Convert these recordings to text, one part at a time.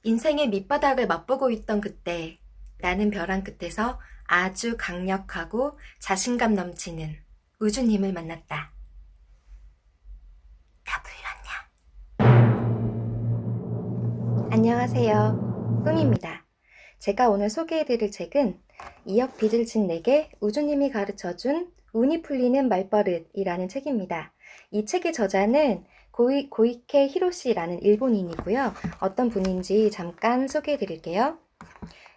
인생의 밑바닥을 맛보고 있던 그때 나는 벼랑 끝에서 아주 강력하고 자신감 넘치는 우주님을 만났다. 다 불렀냐? 안녕하세요. 꿈입니다. 제가 오늘 소개해드릴 책은 이역 빚을 진 내게 우주님이 가르쳐준 운이 풀리는 말버릇이라는 책입니다. 이 책의 저자는 고이케 히로시라는 일본인이고요. 어떤 분인지 잠깐 소개해드릴게요.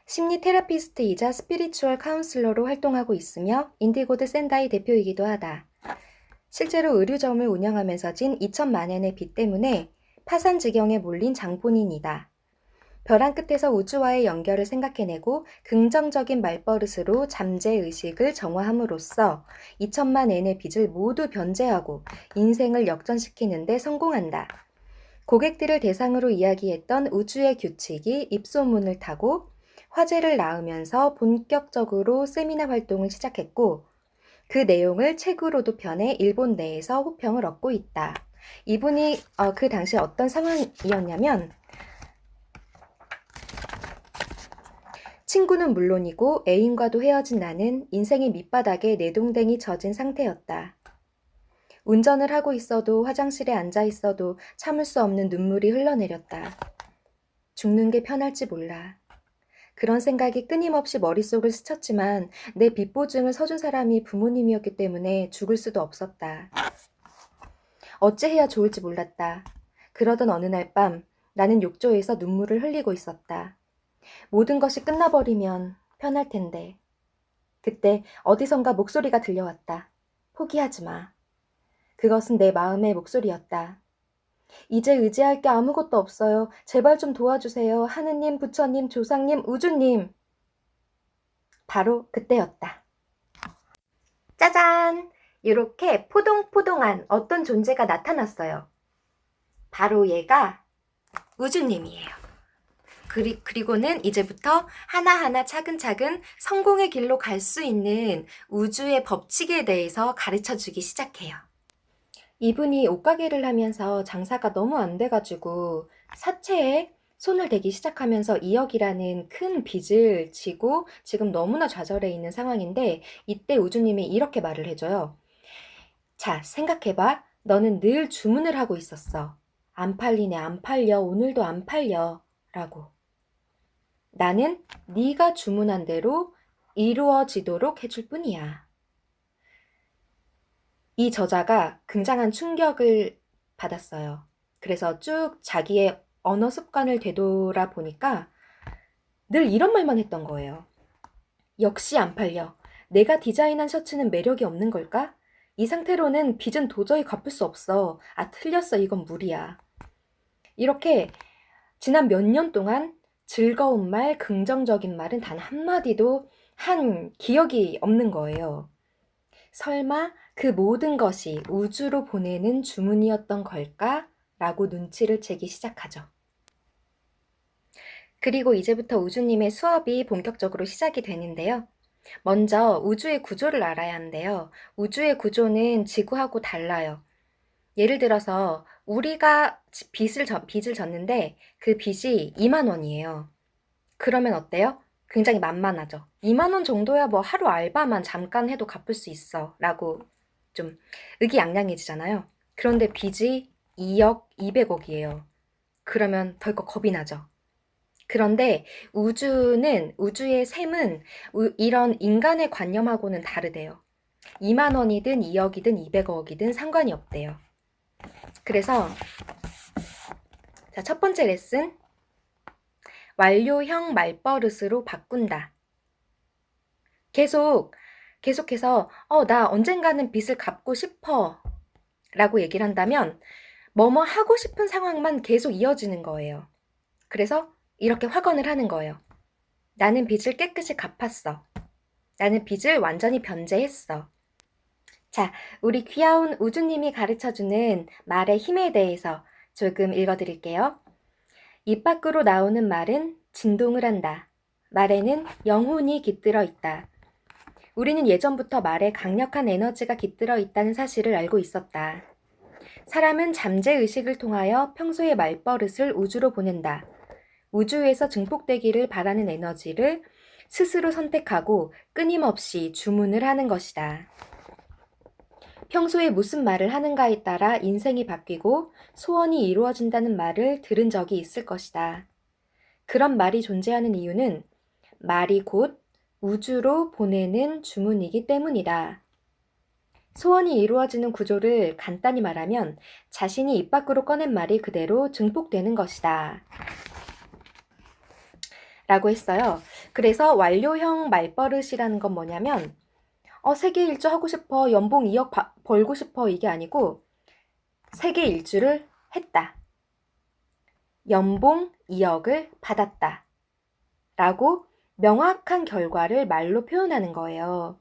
심리 테라피스트이자 스피리추얼 카운슬러로 활동하고 있으며 인디고드 센다이 대표이기도 하다. 실제로 의류점을 운영하면서 진 2천만 엔의 빚 때문에 파산 지경에 몰린 장본인이다. 벼랑 끝에서 우주와의 연결을 생각해내고 긍정적인 말버릇으로 잠재의식을 정화함으로써 2천만 엔의 빚을 모두 변제하고 인생을 역전시키는 데 성공한다. 고객들을 대상으로 이야기했던 우주의 규칙이 입소문을 타고 화제를 낳으면서 본격적으로 세미나 활동을 시작했고 그 내용을 책으로도 펴내 일본 내에서 호평을 얻고 있다. 이분이 그 당시에 어떤 상황이었냐면 친구는 물론이고 애인과도 헤어진 나는 인생의 밑바닥에 내동댕이 젖은 상태였다. 운전을 하고 있어도 화장실에 앉아 있어도 참을 수 없는 눈물이 흘러내렸다. 죽는 게 편할지 몰라. 그런 생각이 끊임없이 머릿속을 스쳤지만 내 빚보증을 서준 사람이 부모님이었기 때문에 죽을 수도 없었다. 어찌해야 좋을지 몰랐다. 그러던 어느 날 밤 나는 욕조에서 눈물을 흘리고 있었다. 모든 것이 끝나버리면 편할 텐데. 그때 어디선가 목소리가 들려왔다. 포기하지 마. 그것은 내 마음의 목소리였다. 이제 의지할 게 아무것도 없어요. 제발 좀 도와주세요. 하느님, 부처님, 조상님, 우주님. 바로 그때였다. 짜잔! 이렇게 포동포동한 어떤 존재가 나타났어요. 바로 얘가 우주님이에요. 그리고는 이제부터 하나하나 차근차근 성공의 길로 갈 수 있는 우주의 법칙에 대해서 가르쳐주기 시작해요. 이분이 옷가게를 하면서 장사가 너무 안 돼가지고 사채에 손을 대기 시작하면서 2억이라는 큰 빚을 지고 지금 너무나 좌절해 있는 상황인데 이때 우주님이 이렇게 말을 해줘요. 자, 생각해봐. 너는 늘 주문을 하고 있었어. 안 팔리네, 안 팔려. 오늘도 안 팔려. 라고. 나는 네가 주문한 대로 이루어지도록 해줄 뿐이야. 이 저자가 굉장한 충격을 받았어요. 그래서 쭉 자기의 언어 습관을 되돌아 보니까 늘 이런 말만 했던 거예요. 역시 안 팔려. 내가 디자인한 셔츠는 매력이 없는 걸까? 이 상태로는 빚은 도저히 갚을 수 없어. 아, 틀렸어. 이건 무리야. 이렇게 지난 몇 년 동안 즐거운 말, 긍정적인 말은 단 한마디도 한 기억이 없는 거예요. 설마 그 모든 것이 우주로 보내는 주문이었던 걸까? 라고 눈치를 채기 시작하죠. 그리고 이제부터 우주님의 수업이 본격적으로 시작이 되는데요. 먼저 우주의 구조를 알아야 하는데요. 우주의 구조는 지구하고 달라요. 예를 들어서 우리가 빚을 졌는데 그 빚이 2만 원이에요. 그러면 어때요? 굉장히 만만하죠. 2만 원 정도야 뭐 하루 알바만 잠깐 해도 갚을 수 있어 라고 좀 의기양양해지잖아요. 그런데 빚이 2억 200억이에요. 그러면 덜컥 겁이 나죠. 그런데 우주의 셈은 이런 인간의 관념하고는 다르대요. 2만 원이든 2억이든 200억이든 상관이 없대요. 그래서 자, 첫 번째 레슨. 완료형 말버릇으로 바꾼다. 계속해서 나 언젠가는 빚을 갚고 싶어 라고 얘기를 한다면 뭐뭐 하고 싶은 상황만 계속 이어지는 거예요. 그래서 이렇게 확언을 하는 거예요. 나는 빚을 깨끗이 갚았어. 나는 빚을 완전히 변제했어. 자, 우리 귀여운 우주님이 가르쳐주는 말의 힘에 대해서 조금 읽어드릴게요. 입 밖으로 나오는 말은 진동을 한다. 말에는 영혼이 깃들어 있다. 우리는 예전부터 말에 강력한 에너지가 깃들어 있다는 사실을 알고 있었다. 사람은 잠재의식을 통하여 평소의 말버릇을 우주로 보낸다. 우주에서 증폭되기를 바라는 에너지를 스스로 선택하고 끊임없이 주문을 하는 것이다. 평소에 무슨 말을 하는가에 따라 인생이 바뀌고 소원이 이루어진다는 말을 들은 적이 있을 것이다. 그런 말이 존재하는 이유는 말이 곧 우주로 보내는 주문이기 때문이다. 소원이 이루어지는 구조를 간단히 말하면 자신이 입 밖으로 꺼낸 말이 그대로 증폭되는 것이다. 라고 했어요. 그래서 완료형 말버릇이라는 건 뭐냐면 세계 일주 하고 싶어, 연봉 2억 벌고 싶어 이게 아니고 세계 일주를 했다. 연봉 2억을 받았다. 라고 명확한 결과를 말로 표현하는 거예요.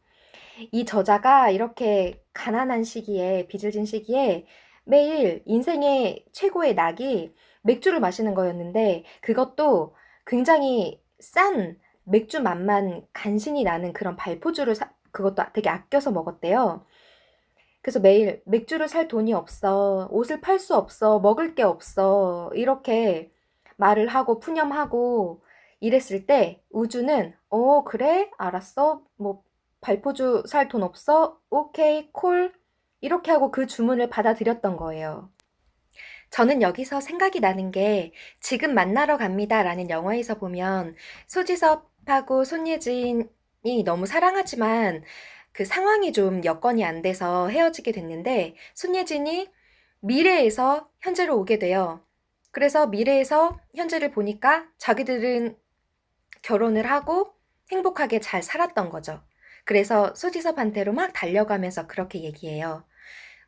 이 저자가 이렇게 가난한 시기에, 빚을 진 시기에 매일 인생의 최고의 낙이 맥주를 마시는 거였는데 그것도 굉장히 싼 맥주 맛만 간신히 나는 그런 발포주를 그것도 되게 아껴서 먹었대요. 그래서 매일 맥주를 살 돈이 없어, 옷을 팔 수 없어, 먹을 게 없어 이렇게 말을 하고 푸념하고 이랬을 때 우주는 그래? 알았어. 뭐 발포주 살 돈 없어? 오케이, 콜. 이렇게 하고 그 주문을 받아들였던 거예요. 저는 여기서 생각이 나는 게 지금 만나러 갑니다 라는 영화에서 보면 소지섭하고 손예진이 너무 사랑하지만 그 상황이 좀 여건이 안 돼서 헤어지게 됐는데 손예진이 미래에서 현재로 오게 돼요. 그래서 미래에서 현재를 보니까 자기들은 결혼을 하고 행복하게 잘 살았던 거죠. 그래서 소지섭한테로 막 달려가면서 그렇게 얘기해요.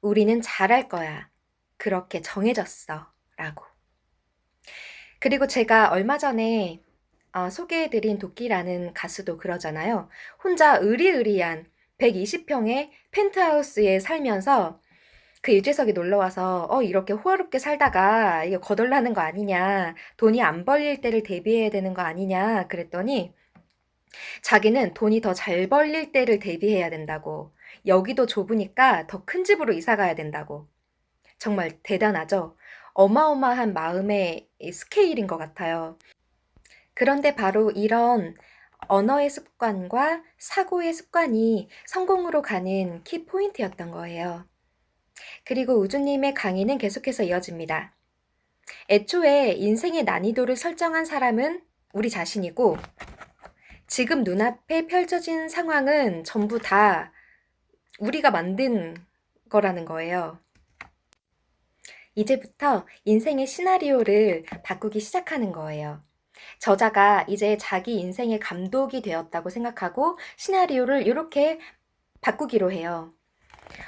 우리는 잘할 거야. 그렇게 정해졌어. 라고. 그리고 제가 얼마 전에 소개해드린 도끼라는 가수도 그러잖아요. 혼자 으리으리한 120평의 펜트하우스에 살면서 그 유재석이 놀러와서 이렇게 호화롭게 살다가 이거 거덜나는 거 아니냐, 돈이 안 벌릴 때를 대비해야 되는 거 아니냐 그랬더니 자기는 돈이 더 잘 벌릴 때를 대비해야 된다고, 여기도 좁으니까 더 큰 집으로 이사 가야 된다고. 정말 대단하죠? 어마어마한 마음의 스케일인 것 같아요. 그런데 바로 이런 언어의 습관과 사고의 습관이 성공으로 가는 키포인트였던 거예요. 그리고 우주님의 강의는 계속해서 이어집니다. 애초에 인생의 난이도를 설정한 사람은 우리 자신이고 지금 눈앞에 펼쳐진 상황은 전부 다 우리가 만든 거라는 거예요. 이제부터 인생의 시나리오를 바꾸기 시작하는 거예요. 저자가 이제 자기 인생의 감독이 되었다고 생각하고 시나리오를 이렇게 바꾸기로 해요.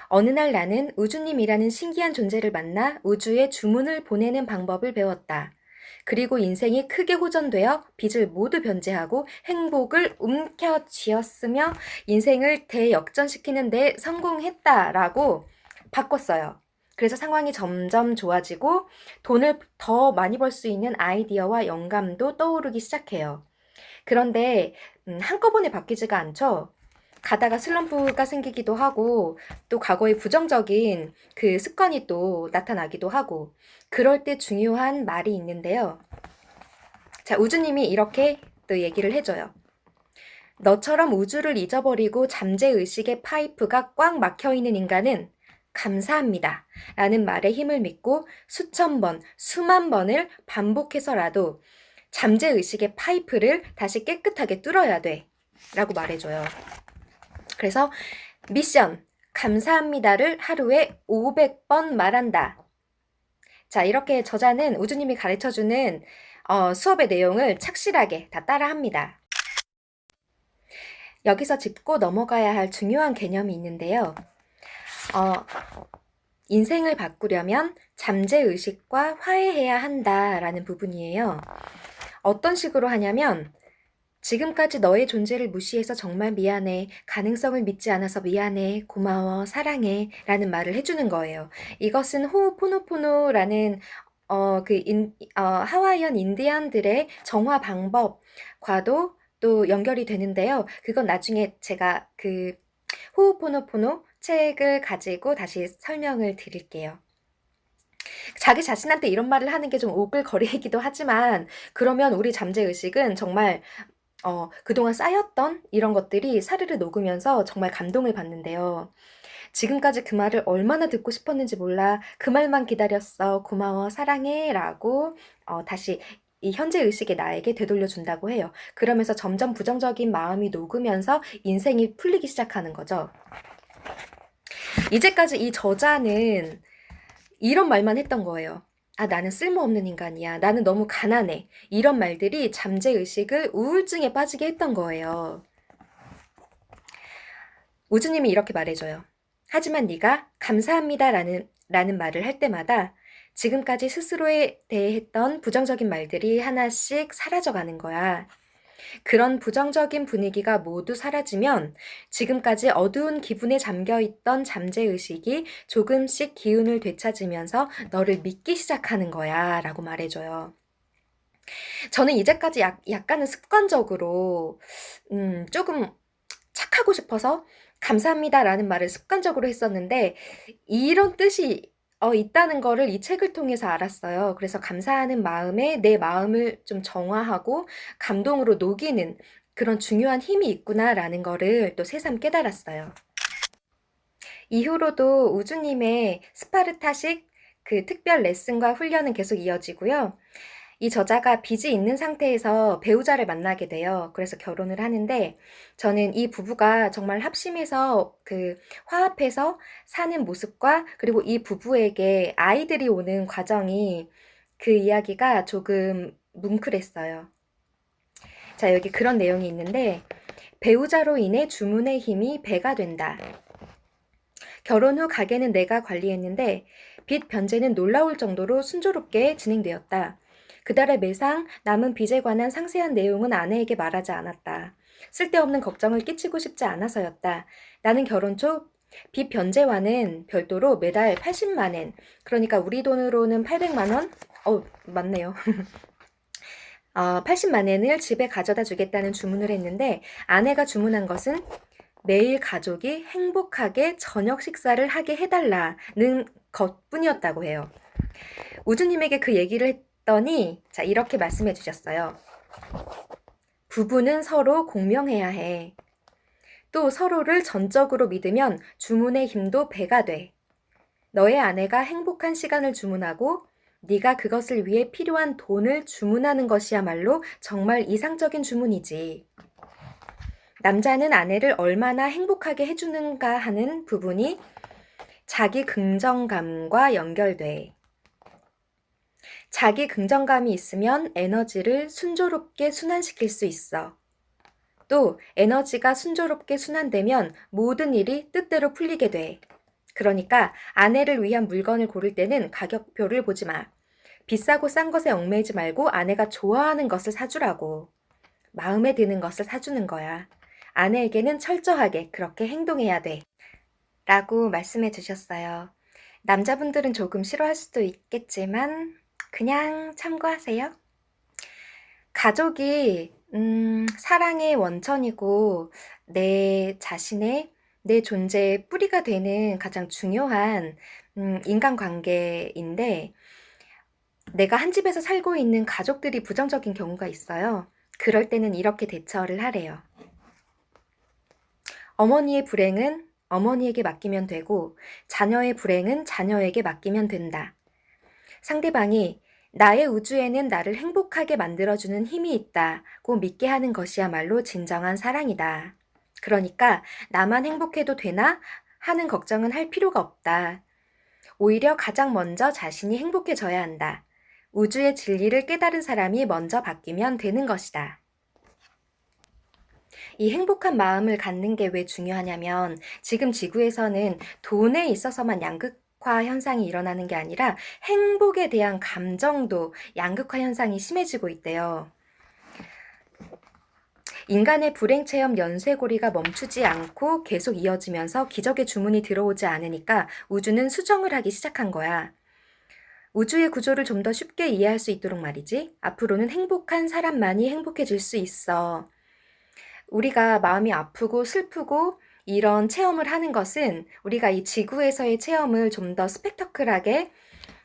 어느 날 나는 우주님이라는 신기한 존재를 만나 우주에 주문을 보내는 방법을 배웠다. 그리고 인생이 크게 호전되어 빚을 모두 변제하고 행복을 움켜쥐었으며 인생을 대역전시키는 데 성공했다라고 바꿨어요. 그래서 상황이 점점 좋아지고 돈을 더 많이 벌 수 있는 아이디어와 영감도 떠오르기 시작해요. 그런데 한꺼번에 바뀌지가 않죠. 가다가 슬럼프가 생기기도 하고 또 과거의 부정적인 그 습관이 또 나타나기도 하고 그럴 때 중요한 말이 있는데요. 자, 우주님이 이렇게 또 얘기를 해줘요. 너처럼 우주를 잊어버리고 잠재의식의 파이프가 꽉 막혀있는 인간은 감사합니다 라는 말에 힘을 믿고 수천 번, 수만 번을 반복해서라도 잠재의식의 파이프를 다시 깨끗하게 뚫어야 돼 라고 말해줘요. 그래서 미션, 감사합니다를 하루에 500번 말한다. 자, 이렇게 저자는 우주님이 가르쳐주는 수업의 내용을 착실하게 다 따라합니다. 여기서 짚고 넘어가야 할 중요한 개념이 있는데요. 인생을 바꾸려면 잠재의식과 화해해야 한다라는 부분이에요. 어떤 식으로 하냐면 지금까지 너의 존재를 무시해서 정말 미안해. 가능성을 믿지 않아서 미안해. 고마워. 사랑해. 라는 말을 해주는 거예요. 이것은 호우포노포노라는 하와이안 인디안들의 정화 방법과도 또 연결이 되는데요. 그건 나중에 제가 그 호우포노포노 책을 가지고 다시 설명을 드릴게요. 자기 자신한테 이런 말을 하는 게 좀 오글거리기도 하지만 그러면 우리 잠재의식은 정말 그동안 쌓였던 이런 것들이 사르르 녹으면서 정말 감동을 받는데요. 지금까지 그 말을 얼마나 듣고 싶었는지 몰라. 그 말만 기다렸어. 고마워. 사랑해. 라고 다시 이 현재 의식의 나에게 되돌려준다고 해요. 그러면서 점점 부정적인 마음이 녹으면서 인생이 풀리기 시작하는 거죠. 이제까지 이 저자는 이런 말만 했던 거예요. 아, 나는 쓸모없는 인간이야. 나는 너무 가난해. 이런 말들이 잠재의식을 우울증에 빠지게 했던 거예요. 우주님이 이렇게 말해줘요. 하지만 네가 감사합니다 라는 말을 할 때마다 지금까지 스스로에 대해 했던 부정적인 말들이 하나씩 사라져가는 거야. 그런 부정적인 분위기가 모두 사라지면 지금까지 어두운 기분에 잠겨있던 잠재의식이 조금씩 기운을 되찾으면서 너를 믿기 시작하는 거야 라고 말해줘요. 저는 이제까지 약간은 습관적으로 조금 착하고 싶어서 감사합니다 라는 말을 습관적으로 했었는데 이런 뜻이 있다는 거를 이 책을 통해서 알았어요. 그래서 감사하는 마음에 내 마음을 좀 정화하고 감동으로 녹이는 그런 중요한 힘이 있구나라는 거를 또 새삼 깨달았어요. 이후로도 우주님의 스파르타식 그 특별 레슨과 훈련은 계속 이어지고요. 이 저자가 빚이 있는 상태에서 배우자를 만나게 돼요. 그래서 결혼을 하는데 저는 이 부부가 정말 합심해서 화합해서 사는 모습과 그리고 이 부부에게 아이들이 오는 과정이 그 이야기가 조금 뭉클했어요. 자, 여기 그런 내용이 있는데 배우자로 인해 주문의 힘이 배가 된다. 결혼 후 가게는 내가 관리했는데 빚 변제는 놀라울 정도로 순조롭게 진행되었다. 그달의 매상, 남은 빚에 관한 상세한 내용은 아내에게 말하지 않았다. 쓸데없는 걱정을 끼치고 싶지 않아서였다. 나는 결혼 초 빚 변제와는 별도로 매달 80만 엔, 그러니까 우리 돈으로는 800만 원? 맞네요. 80만 엔을 집에 가져다 주겠다는 주문을 했는데 아내가 주문한 것은 매일 가족이 행복하게 저녁 식사를 하게 해달라는 것뿐이었다고 해요. 우주님에게 그 얘기를 했더니 자, 이렇게 말씀해 주셨어요. 부부는 서로 공명해야 해. 또 서로를 전적으로 믿으면 주문의 힘도 배가 돼. 너의 아내가 행복한 시간을 주문하고 네가 그것을 위해 필요한 돈을 주문하는 것이야말로 정말 이상적인 주문이지. 남자는 아내를 얼마나 행복하게 해주는가 하는 부분이 자기 긍정감과 연결돼. 자기 긍정감이 있으면 에너지를 순조롭게 순환시킬 수 있어. 또 에너지가 순조롭게 순환되면 모든 일이 뜻대로 풀리게 돼. 그러니까 아내를 위한 물건을 고를 때는 가격표를 보지 마. 비싸고 싼 것에 얽매이지 말고 아내가 좋아하는 것을 사주라고. 마음에 드는 것을 사주는 거야. 아내에게는 철저하게 그렇게 행동해야 돼. 라고 말씀해 주셨어요. 남자분들은 조금 싫어할 수도 있겠지만 그냥 참고하세요. 가족이 사랑의 원천이고 내 자신의 내 존재의 뿌리가 되는 가장 중요한 인간관계인데 내가 한 집에서 살고 있는 가족들이 부정적인 경우가 있어요. 그럴 때는 이렇게 대처를 하래요. 어머니의 불행은 어머니에게 맡기면 되고 자녀의 불행은 자녀에게 맡기면 된다. 상대방이 나의 우주에는 나를 행복하게 만들어주는 힘이 있다고 믿게 하는 것이야말로 진정한 사랑이다. 그러니까 나만 행복해도 되나 하는 걱정은 할 필요가 없다. 오히려 가장 먼저 자신이 행복해져야 한다. 우주의 진리를 깨달은 사람이 먼저 바뀌면 되는 것이다. 이 행복한 마음을 갖는 게 왜 중요하냐면 지금 지구에서는 돈에 있어서만 양극화 현상이 일어나는 게 아니라 행복에 대한 감정도 양극화 현상이 심해지고 있대요. 인간의 불행 체험 연쇄고리가 멈추지 않고 계속 이어지면서 기적의 주문이 들어오지 않으니까 우주는 수정을 하기 시작한 거야. 우주의 구조를 좀 더 쉽게 이해할 수 있도록 말이지. 앞으로는 행복한 사람만이 행복해질 수 있어. 우리가 마음이 아프고 슬프고 이런 체험을 하는 것은 우리가 이 지구에서의 체험을 좀 더 스펙터클하게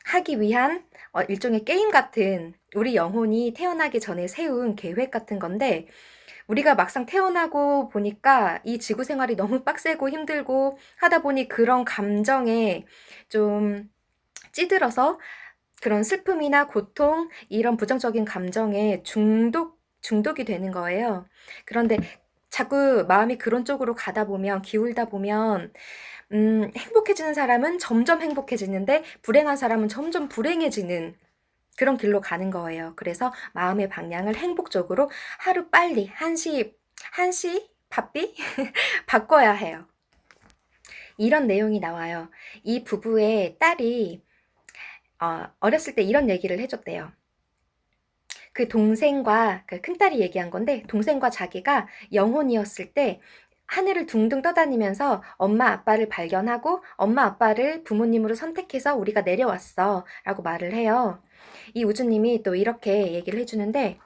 하기 위한 일종의 게임 같은 우리 영혼이 태어나기 전에 세운 계획 같은 건데 우리가 막상 태어나고 보니까 이 지구 생활이 너무 빡세고 힘들고 하다 보니 그런 감정에 좀 찌들어서 그런 슬픔이나 고통, 이런 부정적인 감정에 중독이 되는 거예요. 그런데 자꾸 마음이 그런 쪽으로 가다 보면, 기울다 보면, 행복해지는 사람은 점점 행복해지는데, 불행한 사람은 점점 불행해지는 그런 길로 가는 거예요. 그래서 마음의 방향을 행복적으로 하루 빨리, 한시, 바삐? 바꿔야 해요. 이런 내용이 나와요. 이 부부의 딸이 어렸을 때 이런 얘기를 해줬대요. 그 동생과 그 큰딸이 얘기한 건데 동생과 자기가 영혼이었을 때 하늘을 둥둥 떠다니면서 엄마 아빠를 발견하고 엄마 아빠를 부모님으로 선택해서 우리가 내려왔어 라고 말을 해요. 이 우주님이 또 이렇게 얘기를 해주는데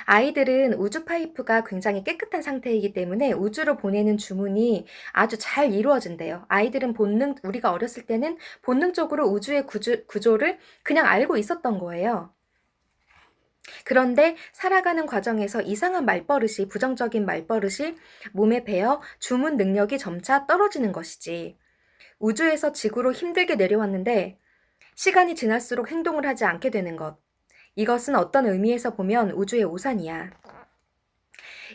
아이들은 우주 파이프가 굉장히 깨끗한 상태이기 때문에 우주로 보내는 주문이 아주 잘 이루어진대요. 아이들은 우리가 어렸을 때는 본능적으로 우주의 구조를 그냥 알고 있었던 거예요. 그런데 살아가는 과정에서 이상한 말버릇이, 부정적인 말버릇이 몸에 배어 주문 능력이 점차 떨어지는 것이지. 우주에서 지구로 힘들게 내려왔는데 시간이 지날수록 행동을 하지 않게 되는 것. 이것은 어떤 의미에서 보면 우주의 오산이야.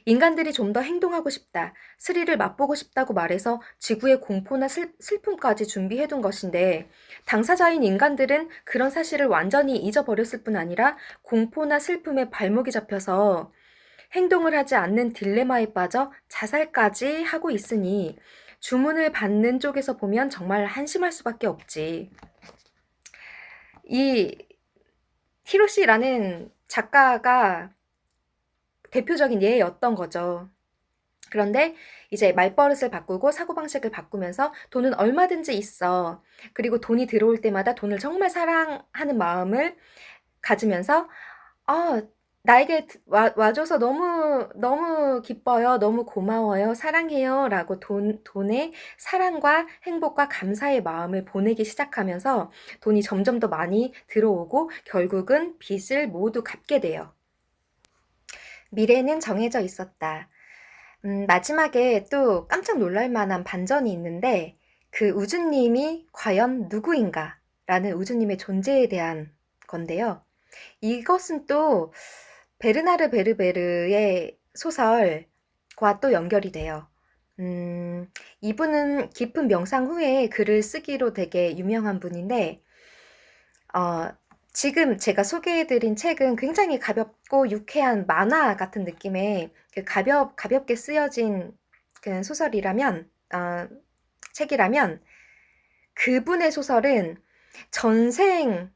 인간들이 좀 더 행동하고 싶다, 스릴을 맛보고 싶다고 말해서 지구의 공포나 슬픔까지 준비해둔 것인데 당사자인 인간들은 그런 사실을 완전히 잊어버렸을 뿐 아니라 공포나 슬픔에 발목이 잡혀서 행동을 하지 않는 딜레마에 빠져 자살까지 하고 있으니 주문을 받는 쪽에서 보면 정말 한심할 수밖에 없지. 이 히로시라는 작가가 대표적인 예였던 거죠. 그런데 이제 말버릇을 바꾸고 사고방식을 바꾸면서 돈은 얼마든지 있어. 그리고 돈이 들어올 때마다 돈을 정말 사랑하는 마음을 가지면서 나에게 와줘서 너무 기뻐요. 너무 고마워요. 사랑해요. 라고 돈에 사랑과 행복과 감사의 마음을 보내기 시작하면서 돈이 점점 더 많이 들어오고 결국은 빚을 모두 갚게 돼요. 미래는 정해져 있었다. 마지막에 또 깜짝 놀랄 만한 반전이 있는데 그 우주님이 과연 누구인가? 라는 우주님의 존재에 대한 건데요. 이것은 또 베르나르 베르베르의 소설과 또 연결이 돼요. 이분은 깊은 명상 후에 글을 쓰기로 되게 유명한 분인데 지금 제가 소개해드린 책은 굉장히 가볍고 유쾌한 만화 같은 느낌의 그 가볍게 쓰여진 그 소설이라면, 책이라면, 그분의 소설은 전생,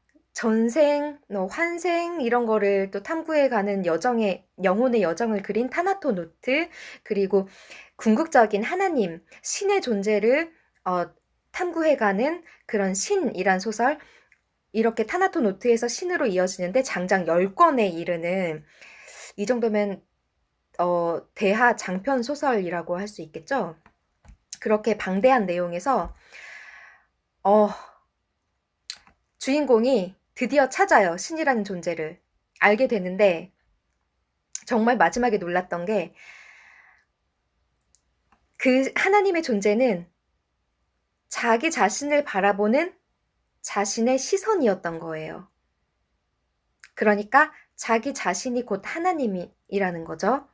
환생, 이런 거를 또 탐구해가는 영혼의 여정을 그린 타나토 노트, 그리고 궁극적인 하나님, 신의 존재를 탐구해가는 그런 신이란 소설, 이렇게 타나토 노트에서 신으로 이어지는데 장장 10권에 이르는, 이 정도면 대하 장편 소설이라고 할 수 있겠죠. 그렇게 방대한 내용에서 주인공이 드디어 찾아요. 신이라는 존재를 알게 되는데 정말 마지막에 놀랐던 게 그 하나님의 존재는 자기 자신을 바라보는 자신의 시선이었던 거예요. 그러니까 자기 자신이 곧 하나님이라는 거죠.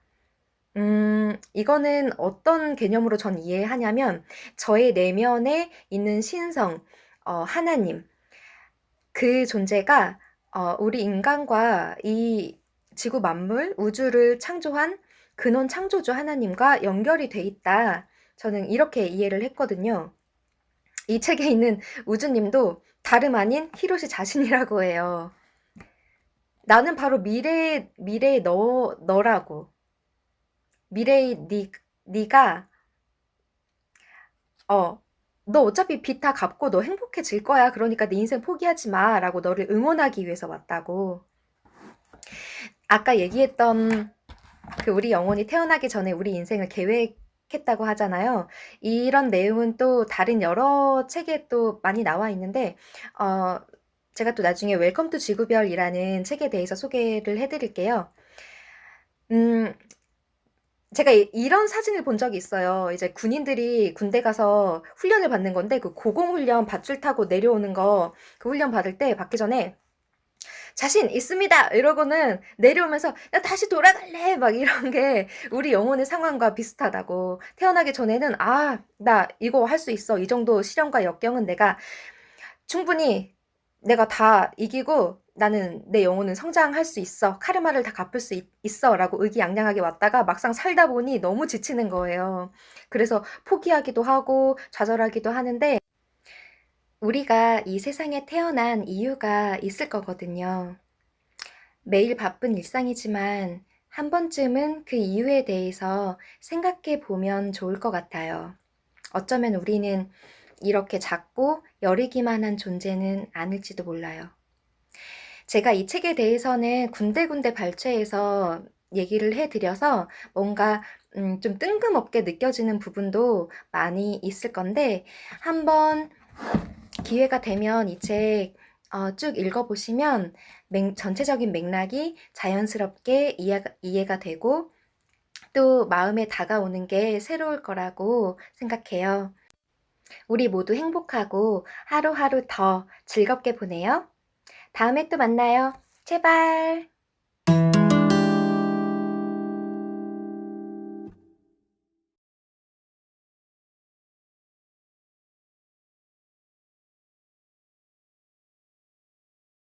이거는 어떤 개념으로 전 이해하냐면 저의 내면에 있는 신성, 하나님, 그 존재가 우리 인간과 이 지구 만물, 우주를 창조한 근원 창조주 하나님과 연결이 돼 있다. 저는 이렇게 이해를 했거든요. 이 책에 있는 우주님도 다름 아닌 히로시 자신이라고 해요. 나는 바로 미래의 너라고. 미래의 네가 너 어차피 빚 다 갚고 너 행복해질 거야. 그러니까 네 인생 포기하지 마. 라고 너를 응원하기 위해서 왔다고. 아까 얘기했던 그 우리 영혼이 태어나기 전에 우리 인생을 계획했다고 하잖아요. 이런 내용은 또 다른 여러 책에 또 많이 나와 있는데 제가 또 나중에 웰컴 투 지구별이라는 책에 대해서 소개를 해드릴게요. 제가 이런 사진을 본 적이 있어요. 이제 군인들이 군대 가서 훈련을 받는 건데 그 고공훈련 밧줄 타고 내려오는 거 그 훈련 받을 때 받기 전에 자신 있습니다 이러고는 내려오면서 나 다시 돌아갈래 막 이런 게 우리 영혼의 상황과 비슷하다고. 태어나기 전에는 나 이거 할 수 있어. 이 정도 시련과 역경은 내가 충분히 내가 다 이기고 나는 내 영혼은 성장할 수 있어. 카르마를 다 갚을 수 있어. 라고 의기양양하게 왔다가 막상 살다 보니 너무 지치는 거예요. 그래서 포기하기도 하고 좌절하기도 하는데 우리가 이 세상에 태어난 이유가 있을 거거든요. 매일 바쁜 일상이지만 한 번쯤은 그 이유에 대해서 생각해 보면 좋을 것 같아요. 어쩌면 우리는 이렇게 작고 여리기만 한 존재는 아닐지도 몰라요. 제가 이 책에 대해서는 군데군데 발췌해서 얘기를 해드려서 뭔가 좀 뜬금없게 느껴지는 부분도 많이 있을 건데 한번 기회가 되면 이 책 쭉 읽어보시면 전체적인 맥락이 자연스럽게 이해가 되고 또 마음에 다가오는 게 새로울 거라고 생각해요. 우리 모두 행복하고 하루하루 더 즐겁게 보내요. 다음에 또 만나요. 제발.